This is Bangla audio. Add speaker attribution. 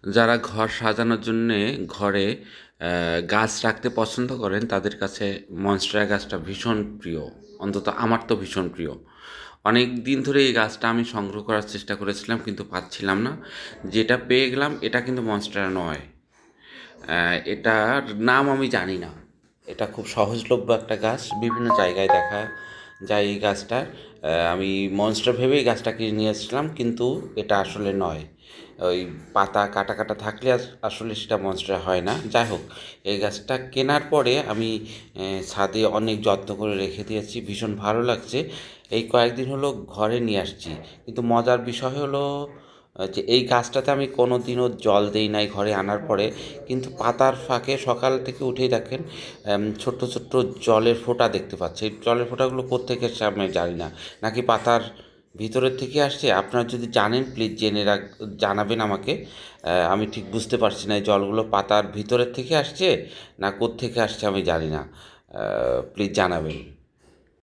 Speaker 1: যারা ঘর সাজানোর জন্যে ঘরে গাছ রাখতে পছন্দ করেন তাদের কাছে মনস্টেরা গাছটা ভীষণ প্রিয়। অন্তত আমার তো ভীষণ প্রিয়। অনেক দিন ধরে এই গাছটা আমি সংগ্রহ করার চেষ্টা করেছিলাম কিন্তু পাচ্ছিলাম না। যেটা পেয়ে গেলাম এটা কিন্তু মনস্টেরা নয়। এটার নাম আমি জানি না। এটা খুব সহজলভ্য একটা গাছ, বিভিন্ন জায়গায় দেখা যায় এই গাছটার। আমি মনস্টার ভেবেই গাছটা কিনে নিয়ে এসেছিলাম, কিন্তু এটা আসলে নয়। ওই পাতা কাটা কাটা থাকলে আসলে সেটা মনস্টার হয় না। যাই হোক, এই গাছটা কেনার পরে আমি ছাদে অনেক যত্ন করে রেখে দিয়েছি, ভীষণ ভালো লাগছে। এই কয়েকদিন হলো ঘরে নিয়ে আসছি, কিন্তু মজার বিষয় হলো যে এই গাছটাতে আমি কোনো দিনও জল দেই নাই ঘরে আনার পরে, কিন্তু পাতার ফাঁকে সকাল থেকে উঠেই দেখেন ছোট্ট ছোট্ট জলের ফোঁটা দেখতে পাচ্ছি। এই জলের ফোঁটাগুলো কোত্থেকে এসছে আমি জানি না, নাকি পাতার ভিতরের থেকে আসছে। আপনারা যদি জানেন প্লিজ জানাবেন আমাকে। আমি ঠিক বুঝতে পারছি না এই জলগুলো পাতার ভিতরের থেকে আসছে না কোত্থেকে আসছে আমি জানি না। প্লিজ জানাবেন।